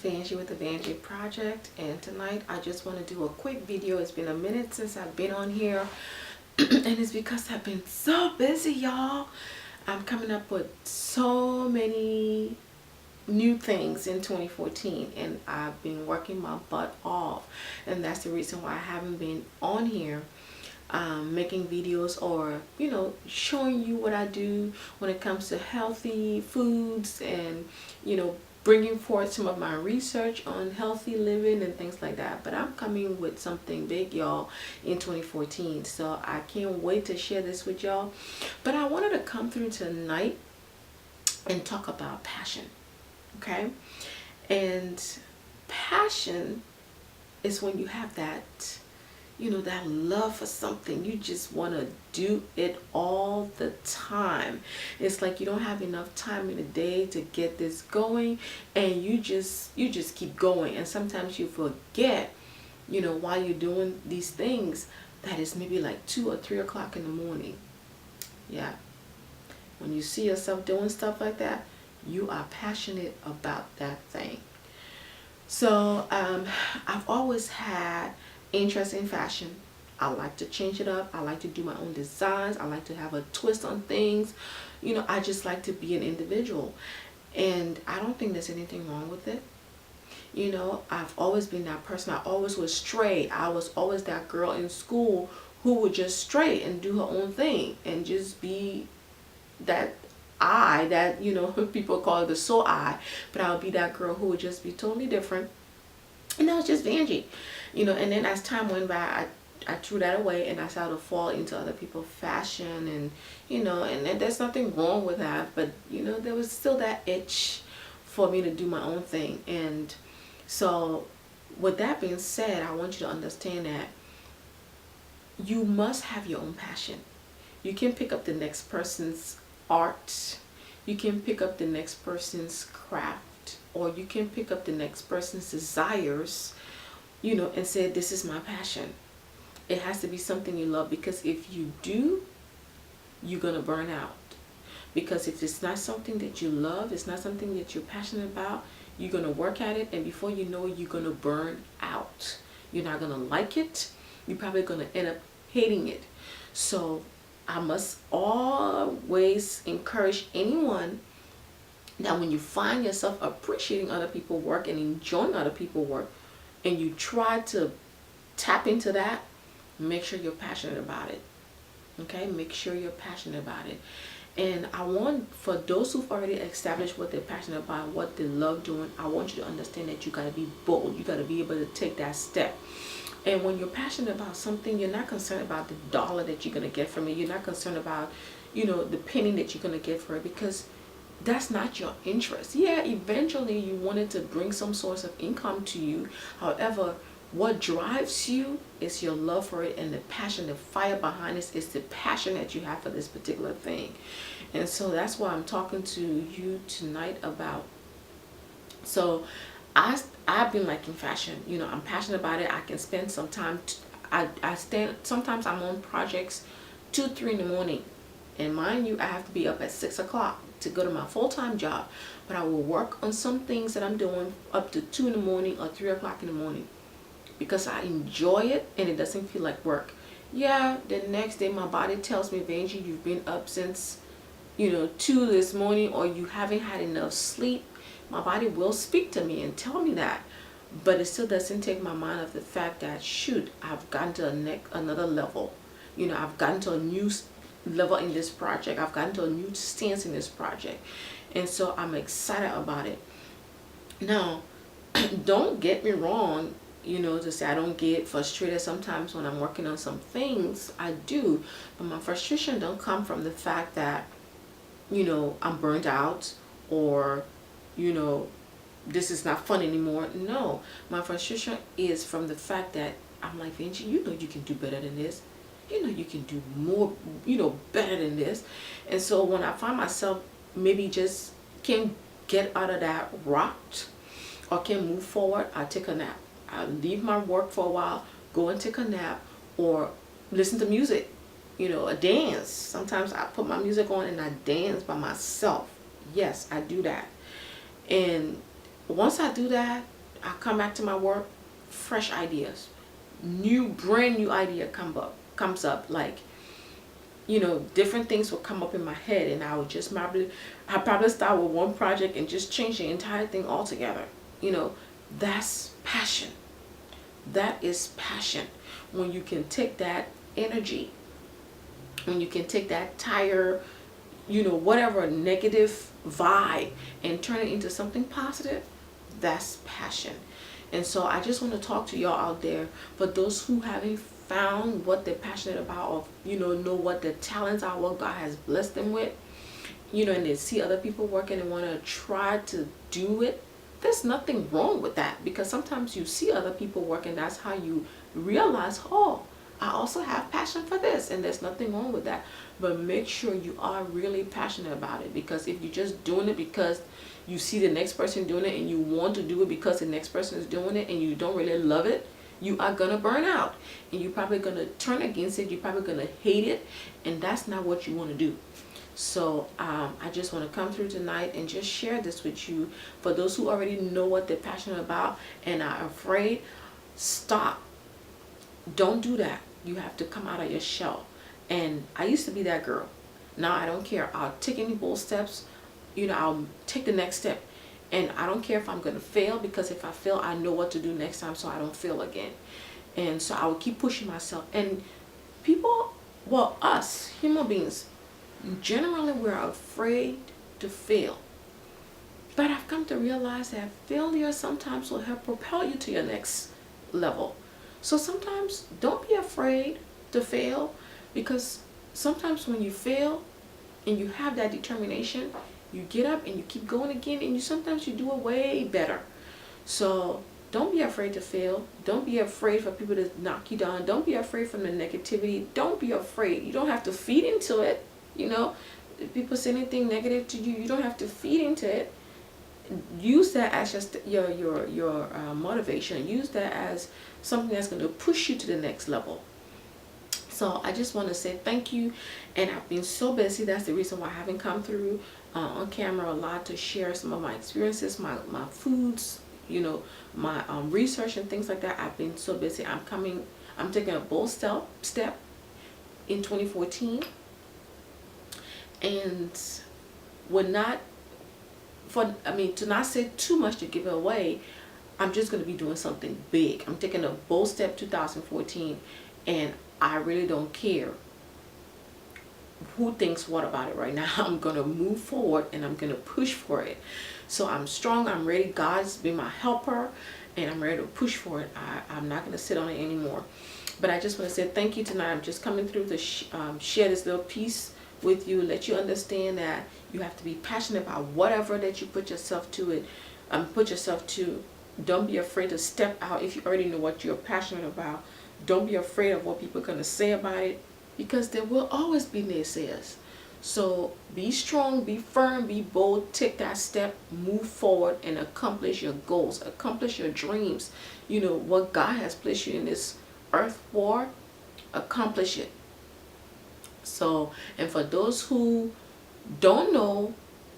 Vanjie with the Vanjie Project, and tonight I just want to do a quick video. It's been a minute since I've been on here and it's because I've been so busy, y'all. I'm coming up with so many new things in 2014 and I've been working my butt off, and that's the reason why I haven't been on here making videos or showing you what I do when it comes to healthy foods and bringing forth some of my research on healthy living and things like that. But I'm coming with something big, y'all, in 2014, so I can't wait to share this with y'all. But I wanted to come through tonight and talk about passion. Okay, and passion is when you have that that love for something. You just want to do it all the time. It's like you don't have enough time in the day to get this going, and you just keep going. And sometimes you forget, while you're doing these things, that it's maybe like 2 or 3 o'clock in the morning. Yeah, when you see yourself doing stuff like that, you are passionate about that thing. So I've always had interest in fashion. I like to change it up. I like to do my own designs. I like to have a twist on things. I just like to be an individual, and I don't think there's anything wrong with it. I've always been that person. I always was straight. I was always that girl in school who would just stray and do her own thing and just be that people call it the soul eye, but I would be that girl who would just be totally different. And that was just Vanjie, and then as time went by, I threw that away and I started to fall into other people's fashion, and and there's nothing wrong with that, but there was still that itch for me to do my own thing. And so with that being said, I want you to understand that you must have your own passion. You can pick up the next person's art, you can pick up the next person's craft, or you can pick up the next person's desires, and say, this is my passion. It has to be something you love, because if you do, you're gonna burn out. Because if it's not something that you love, it's not something that you're passionate about, you're gonna work at it, and before you know it, you're gonna burn out. You're not gonna like it. You're probably gonna end up hating it. So I must always encourage anyone that when you find yourself appreciating other people's work and enjoying other people's work, and you try to tap into that, make sure you're passionate about it. Okay, make sure you're passionate about it. And I want, for those who've already established what they're passionate about, what they love doing, I want you to understand that you got to be bold. You got to be able to take that step. And when you're passionate about something, you're not concerned about the dollar that you're going to get from it. You're not concerned about, the penny that you're going to get for it, because that's not your interest. Yeah, eventually you wanted to bring some source of income to you. However, what drives you is your love for it, and the passion, the fire behind this is the passion that you have for this particular thing. And so that's why I'm talking to you tonight about. So I've been liking fashion. I'm passionate about it. I can spend some time. Sometimes I'm on projects 2, 3 in the morning, and mind you, I have to be up at 6 o'clock to go to my full-time job. But I will work on some things that I'm doing up to 2 in the morning or 3 o'clock in the morning, because I enjoy it and it doesn't feel like work. Yeah, the next day my body tells me, Vanjie, you've been up since 2 this morning, or you haven't had enough sleep. My body will speak to me and tell me that, but it still doesn't take my mind off the fact that, shoot, I've gotten to another level. I've gotten to a new level in this project. I've gotten to a new stance in this project, and so I'm excited about it. Now, don't get me wrong, to say I don't get frustrated sometimes when I'm working on some things. I do, but my frustration don't come from the fact that I'm burnt out, or this is not fun anymore. No, my frustration is from the fact that I'm like, Vanjie, you can do better than this. You can do more, better than this. And so when I find myself maybe just can't get out of that rut or can't move forward, I take a nap. I leave my work for a while, go and take a nap, or listen to music, a dance. Sometimes I put my music on and I dance by myself. Yes, I do that. And once I do that, I come back to my work, fresh ideas, brand new idea comes up, like, you know, different things will come up in my head, and I probably start with one project and just change the entire thing altogether. You know, that's passion. That is passion. When you can take that energy, when you can take that tire, you know, whatever negative vibe, and turn it into something positive, that's passion. And so I just want to talk to y'all out there, for those who haven't found what they're passionate about, or, you know what their talents are, what God has blessed them with, you know, and they see other people working and want to try to do it. There's nothing wrong with that, because sometimes you see other people working, that's how you realize, oh, I also have passion for this, and there's nothing wrong with that. But make sure you are really passionate about it, because if you're just doing it because you see the next person doing it and you want to do it because the next person is doing it, and you don't really love it, you are gonna burn out, and you're probably gonna turn against it. You're probably gonna hate it, and that's not what you want to do. So I just want to come through tonight and just share this with you. For those who already know what they're passionate about and are afraid, stop. Don't do that. You have to come out of your shell. And I used to be that girl. Now I don't care. I'll take any bold steps. You know, I'll take the next step. And I don't care if I'm going to fail, because if I fail, I know what to do next time so I don't fail again. And so I will keep pushing myself. And people, well, us human beings, generally we're afraid to fail. But I've come to realize that failure sometimes will help propel you to your next level. So sometimes don't be afraid to fail, because sometimes when you fail and you have that determination, you get up and you keep going again, and sometimes you do it way better. So don't be afraid to fail. Don't be afraid for people to knock you down. Don't be afraid from the negativity. Don't be afraid. You don't have to feed into it. You know, if people say anything negative to you, you don't have to feed into it. Use that as just your motivation. Use that as something that's going to push you to the next level. So I just want to say thank you, and I've been so busy. That's the reason why I haven't come through on camera a lot to share some of my experiences, my foods, you know, my research and things like that. I've been so busy. I'm taking a bold step in 2014, and to not say too much to give it away, I'm just going to be doing something big. I'm taking a bold step 2014, and I really don't care who thinks what about it right now. I'm going to move forward, and I'm going to push for it. So I'm strong. I'm ready. God's been my helper, and I'm ready to push for it. I'm not going to sit on it anymore. But I just want to say thank you tonight. I'm just coming through to share this little piece with you, let you understand that you have to be passionate about whatever that you put yourself to. Don't be afraid to step out if you already know what you're passionate about. Don't be afraid of what people are going to say about it, because there will always be naysayers. So be strong, be firm, be bold, take that step, move forward, and accomplish your goals, accomplish your dreams. You know, what God has placed you in this earth for, accomplish it. So, and for those who don't know,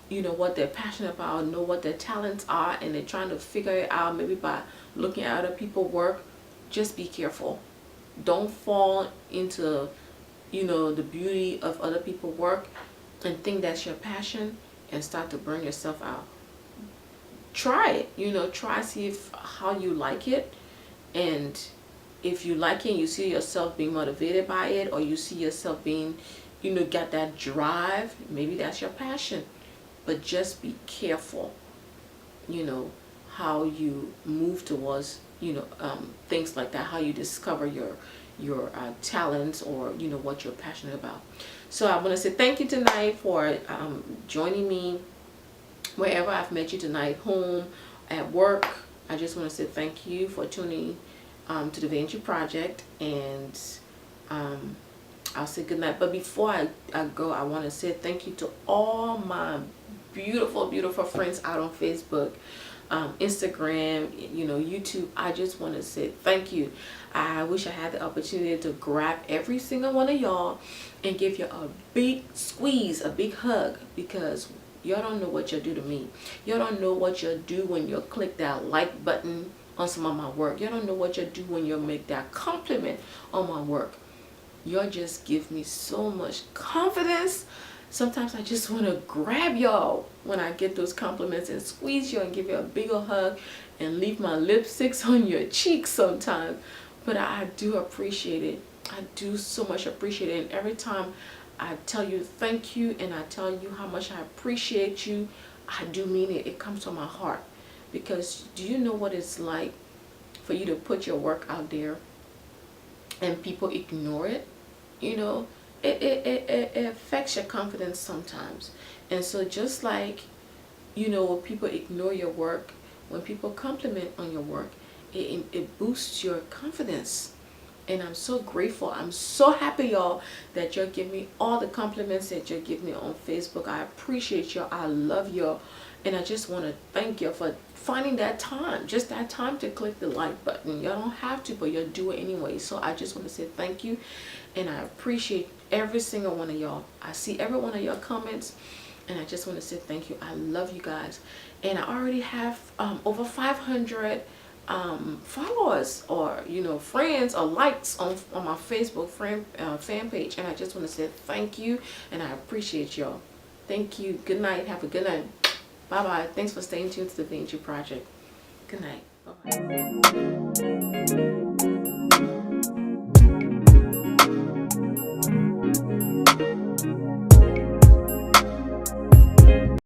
you know, what they're passionate about, know what their talents are, and they're trying to figure it out maybe by looking at other people work, just be careful. Don't fall into, you know, the beauty of other people's work and think that's your passion and start to burn yourself out. Try it, you know, see how you like it, and if you like it, you see yourself being motivated by it, or you see yourself being, you know, got that drive, maybe that's your passion. But just be careful, you know, how you move towards, you know, things like that, how you discover your talents, or, you know, what you're passionate about. So I want to say thank you tonight for joining me wherever I've met you tonight, home, at work. I just want to say thank you for tuning to the Venture Project, and I'll say good night. But before I go, I want to say thank you to all my beautiful friends out on Facebook, Instagram, you know, YouTube. I just want to say thank you. I wish I had the opportunity to grab every single one of y'all and give you a big squeeze, a big hug, because y'all don't know what you'll do to me. Y'all don't know what you'll do when you click that like button on some of my work. You don't know what you do when you make that compliment on my work. Y'all just give me so much confidence. Sometimes I just want to grab y'all when I get those compliments and squeeze you and give you a bigger hug and leave my lipsticks on your cheeks sometimes. But I do appreciate it. I do so much appreciate it. And every time I tell you thank you and I tell you how much I appreciate you, I do mean it. It comes from my heart. Because do you know what it's like for you to put your work out there and people ignore it? You know, it affects your confidence sometimes. And so just like, you know, when people ignore your work, when people compliment on your work, it boosts your confidence. And I'm so grateful. I'm so happy, y'all, that y'all give me all the compliments that y'all give me on Facebook. I appreciate y'all. I love y'all. And I just want to thank you for finding that time, just that time to click the like button. Y'all don't have to, but you'll do it anyway. So I just want to say thank you. And I appreciate every single one of y'all. I see every one of your comments. And I just want to say thank you. I love you guys. And I already have over 500 followers, or you know, friends or likes on my Facebook fan page. And I just want to say thank you, and I appreciate y'all. Thank you. Good night. Have a good night. Bye bye. Thanks for staying tuned to the Vanjie Project. Good night. Bye bye.